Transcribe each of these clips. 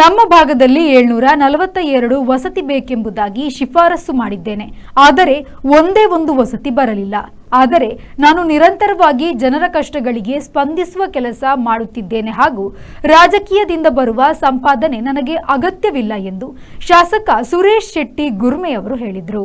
ನಮ್ಮ ಭಾಗದಲ್ಲಿ 742 ವಸತಿ ಬೇಕೆಂಬುದಾಗಿ ಶಿಫಾರಸು ಮಾಡಿದ್ದೇನೆ. ಆದರೆ ಒಂದೇ ಒಂದು ವಸತಿ ಬರಲಿಲ್ಲ. ಆದರೆ ನಾನು ನಿರಂತರವಾಗಿ ಜನರ ಕಷ್ಟಗಳಿಗೆ ಸ್ಪಂದಿಸುವ ಕೆಲಸ ಮಾಡುತ್ತಿದ್ದೇನೆ ಹಾಗೂ ರಾಜಕೀಯದಿಂದ ಬರುವ ಸಂಪಾದನೆ ನನಗೆ ಅಗತ್ಯವಿಲ್ಲ ಎಂದು ಶಾಸಕ ಸುರೇಶ್ ಶೆಟ್ಟಿ ಗುರ್ಮೆ ಅವರು ಹೇಳಿದರು.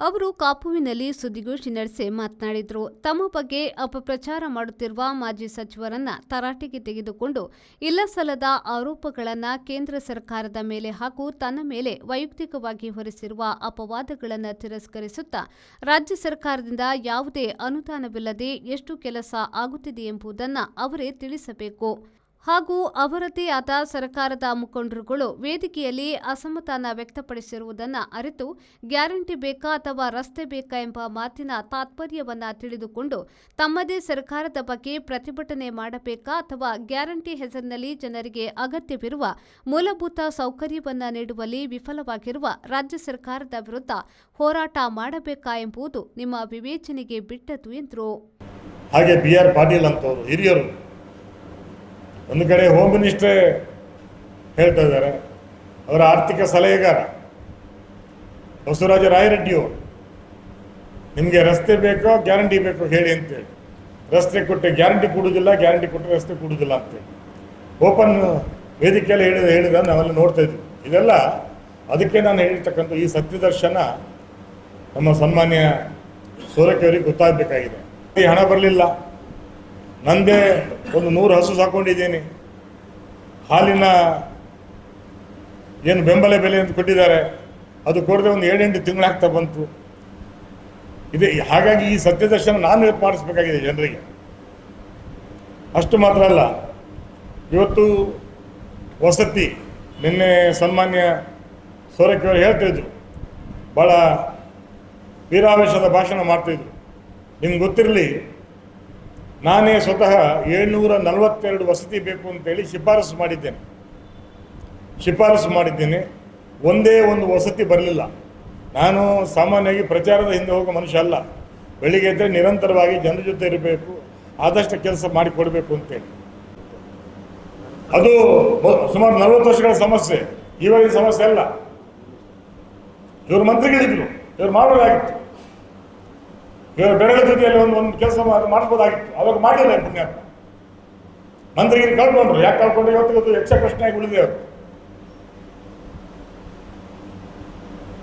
ಅವರು ಕಾಪುವಿನಲ್ಲಿ ಸುದ್ದಿಗೋಷ್ಠಿ ನಡೆಸಿ ಮಾತನಾಡಿದರು. ತಮ್ಮ ಬಗ್ಗೆ ಅಪಪ್ರಚಾರ ಮಾಡುತ್ತಿರುವ ಮಾಜಿ ಸಚಿವರನ್ನ ತರಾಟೆಗೆ ತೆಗೆದುಕೊಂಡು ಇಲ್ಲಸಲ್ಲದ ಆರೋಪಗಳನ್ನು ಕೇಂದ್ರ ಸರ್ಕಾರದ ಮೇಲೆ ಹಾಗೂ ತನ್ನ ಮೇಲೆ ವೈಯಕ್ತಿಕವಾಗಿ ಹೊರಿಸಿರುವ ಅಪವಾದಗಳನ್ನು ತಿರಸ್ಕರಿಸುತ್ತಾ ರಾಜ್ಯ ಸರ್ಕಾರದಿಂದ ಯಾವುದೇ ಅನುದಾನವಿಲ್ಲದೆ ಎಷ್ಟು ಕೆಲಸ ಆಗುತ್ತಿದೆ ಎಂಬುದನ್ನು ಅವರೇ ತಿಳಿಸಬೇಕು ಹಾಗೂ ಅವರದೇ ಆದ ಸರ್ಕಾರದ ಮುಖಂಡರುಗಳು ವೇದಿಕೆಯಲ್ಲಿ ಅಸಮಾಧಾನ ವ್ಯಕ್ತಪಡಿಸಿರುವುದನ್ನು ಅರಿತು ಗ್ಯಾರಂಟಿ ಬೇಕಾ ಅಥವಾ ರಸ್ತೆ ಬೇಕಾ ಎಂಬ ಮಾತಿನ ತಾತ್ಪರ್ಯವನ್ನು ತಿಳಿದುಕೊಂಡು ತಮ್ಮದೇ ಸರ್ಕಾರದ ಬಗ್ಗೆ ಪ್ರತಿಭಟನೆ ಮಾಡಬೇಕಾ ಅಥವಾ ಗ್ಯಾರಂಟಿ ಹೆಸರಿನಲ್ಲಿ ಜನರಿಗೆ ಅಗತ್ಯವಿರುವ ಮೂಲಭೂತ ಸೌಕರ್ಯವನ್ನು ನೀಡುವಲ್ಲಿ ವಿಫಲವಾಗಿರುವ ರಾಜ್ಯ ಸರ್ಕಾರದ ವಿರುದ್ಧ ಹೋರಾಟ ಮಾಡಬೇಕಾ ಎಂಬುದು ನಿಮ್ಮ ವಿವೇಚನೆಗೆ ಬಿಟ್ಟದ್ದು ಎಂದರು. ಹಾಗೆ BR ಪಾಟೀಲ್ ಅಂತವರು ಹಿರಿಯರು ಒಂದು ಕಡೆ ಹೋಮ್ ಮಿನಿಸ್ಟ್ರೇ ಹೇಳ್ತಾ ಇದ್ದಾರೆ, ಅವರ ಆರ್ಥಿಕ ಸಲಹೆಗಾರ ಬಸವರಾಜ ರಾಯರೆಡ್ಡಿಯವರು ನಿಮಗೆ ರಸ್ತೆ ಬೇಕೋ ಗ್ಯಾರಂಟಿ ಬೇಕೋ ಹೇಳಿ ಅಂತೇಳಿ, ರಸ್ತೆ ಕೊಟ್ಟರೆ ಗ್ಯಾರಂಟಿ ಕೊಡುವುದಿಲ್ಲ, ಗ್ಯಾರಂಟಿ ಕೊಟ್ಟರೆ ರಸ್ತೆ ಕೊಡುವುದಿಲ್ಲ ಅಂತೇಳಿ ಓಪನ್ ವೇದಿಕೆಯಲ್ಲಿ ಹೇಳಿದ ನಾವೆಲ್ಲ ನೋಡ್ತಾ ಇದ್ವಿ. ಇದೆಲ್ಲ ಅದಕ್ಕೆ ನಾನು ಹೇಳಿರ್ತಕ್ಕಂಥ ಈ ಸತ್ಯದರ್ಶನ ನಮ್ಮ ಸನ್ಮಾನ್ಯ ಸೋರಕೆ ಅವರಿಗೆ ಗೊತ್ತಾಗಬೇಕಾಗಿದೆ. ಈ ಹಣ ಬರಲಿಲ್ಲ, ನಂದೇ ಒಂದು 100 ಹಸು ಸಾಕೊಂಡಿದ್ದೀನಿ, ಹಾಲಿನ ಏನು ಬೆಂಬಲ ಬೆಲೆ ಅಂತ ಕೊಟ್ಟಿದ್ದಾರೆ ಅದು ಕೊಡದೆ ಒಂದು 7-8 ತಿಂಗಳಾಗ್ತಾ ಬಂತು. ಇದೆ ಹಾಗಾಗಿ ಈ ಸತ್ಯದರ್ಶನ ನಾನು ಇವತ್ತು ಮಾಡಿಸ್ಬೇಕಾಗಿದೆ ಜನರಿಗೆ. ಅಷ್ಟು ಮಾತ್ರ ಅಲ್ಲ, ಇವತ್ತು ವಸತಿ ನಿನ್ನೆ ಸನ್ಮಾನ್ಯ ಸೋರಕೆ ಅವರು ಹೇಳ್ತಾಯಿದ್ರು, ಭಾಳ ವೀರಾವೇಶದ ಭಾಷಣ ಮಾಡ್ತಾಯಿದ್ರು. ನಿಮ್ಗೆ ಗೊತ್ತಿರಲಿ, ನಾನೇ ಸ್ವತಃ 742 ವಸತಿ ಬೇಕು ಅಂತೇಳಿ ಶಿಫಾರಸು ಮಾಡಿದ್ದೇನೆ. ಒಂದೇ ಒಂದು ವಸತಿ ಬರಲಿಲ್ಲ. ನಾನು ಸಾಮಾನ್ಯವಾಗಿ ಪ್ರಚಾರದ ಹಿಂದೆ ಹೋಗೋ ಮನುಷ್ಯ ಅಲ್ಲ. ಬೆಳಿಗ್ಗೆ ಎದ್ದರೆ ನಿರಂತರವಾಗಿ ಜನರ ಜೊತೆ ಇರಬೇಕು, ಆದಷ್ಟು ಕೆಲಸ ಮಾಡಿಕೊಡ್ಬೇಕು ಅಂತೇಳಿ. ಅದು ಸುಮಾರು 40 ವರ್ಷಗಳ ಸಮಸ್ಯೆ, ಇವಾಗ ಸಮಸ್ಯೆ ಅಲ್ಲ. ಇವರು ಮಂತ್ರಿಗಳಿದ್ರು, ಇವರು ಮಾಡೋದಾಗಿತ್ತು. ಇವರು ಬೆರಳ ಜೊತೆಯಲ್ಲಿ ಒಂದು ಕೆಲಸ ಮಾಡಿಸ್ಬೋದಾಗಿತ್ತು, ಅವಾಗ ಮಾಡಿಲ್ಲ. ಪುಣ್ಯಾತ್ಮ ಮಂತ್ರಿಗಿರಿ ಕಳ್ಕೊಂಡ್ರು. ಯಾಕೆ ಕಳ್ಕೊಂಡ್ರು ಇವತ್ತು ಯಕ್ಷ ಪ್ರಶ್ನೆಯಾಗಿ ಉಳಿದೆ ಅವರು.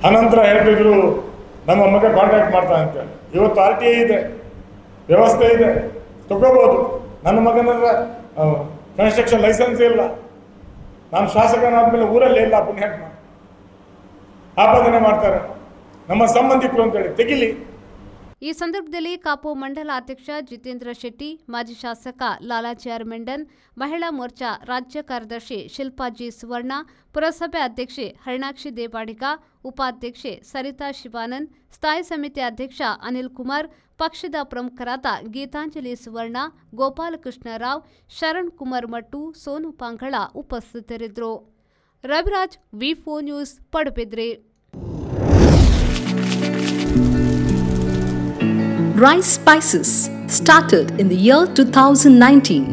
ಅನಂತರ ಹೇಳ್ತಿದ್ರು ನಮ್ಮ ಮಗ ಕಾಂಟ್ಯಾಕ್ಟ್ ಮಾಡ್ತಾನೆ ಅಂತೇಳಿ. ಇವತ್ತು RTI ಇದೆ, ವ್ಯವಸ್ಥೆ ಇದೆ, ತಗೋಬೋದು. ನನ್ನ ಮಗನ ಕನ್ಸ್ಟ್ರಕ್ಷನ್ ಲೈಸೆನ್ಸ್ ಇಲ್ಲ, ನಾನು ಶಾಸಕನಾದ್ಮೇಲೆ ಊರಲ್ಲೇ ಇಲ್ಲ. ಪುಣ್ಯಾತ್ಮ ಆಪಾದನೆ ಮಾಡ್ತಾರೆ ನಮ್ಮ ಸಂಬಂಧಿಕರು ಅಂತೇಳಿ, ತೆಗಿಲಿ. ಈ ಸಂದರ್ಭದಲ್ಲಿ ಕಾಪು ಮಂಡಲ ಅಧ್ಯಕ್ಷ ಜಿತೇಂದ್ರ ಶೆಟ್ಟಿ, ಮಾಜಿ ಶಾಸಕ ಲಾಲಾಜಿ ಆರ್ ಮೆಂಡನ್, ಮಹಿಳಾ ಮೋರ್ಚಾ ರಾಜ್ಯ ಕಾರ್ಯದರ್ಶಿ ಶಿಲ್ಪಾ ಜಿ ಸುವರ್ಣ, ಪುರಸಭೆ ಅಧ್ಯಕ್ಷೆ ಹರಿಣಾಕ್ಷಿ ದೇವಾಡಿಗ, ಉಪಾಧ್ಯಕ್ಷೆ ಸರಿತಾ ಶಿವಾನಂದ್, ಸ್ಥಾಯಿ ಸಮಿತಿ ಅಧ್ಯಕ್ಷ ಅನಿಲ್ ಕುಮಾರ್, ಪಕ್ಷದ ಪ್ರಮುಖರಾದ ಗೀತಾಂಜಲಿ ಸುವರ್ಣ, ಗೋಪಾಲಕೃಷ್ಣರಾವ್, ಶರಣ್ ಕುಮಾರ್ ಮಟ್ಟು, ಸೋನು ಪಾಂಗಳ ಉಪಸ್ಥಿತರಿದ್ದರು. Raviraj, V4 news, Padubidri. Rice Spices started in the year 2019.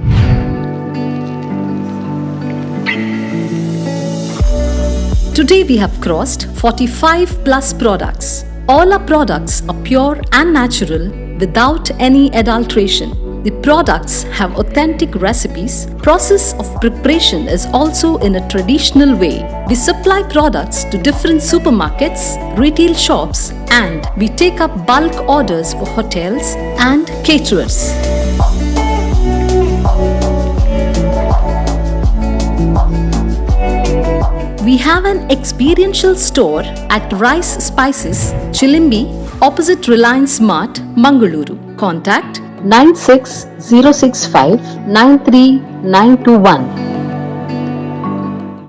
Today we have crossed 45 plus products. All our products are pure and natural without any adulteration. The products have authentic recipes. Process of preparation is also in a traditional way. We supply products to different supermarkets, retail shops, and we take up bulk orders for hotels and caterers. We have an experiential store at Rice Spices, Chilimbi, opposite Reliance Mart, Mangaluru. Contact 96 065 93921.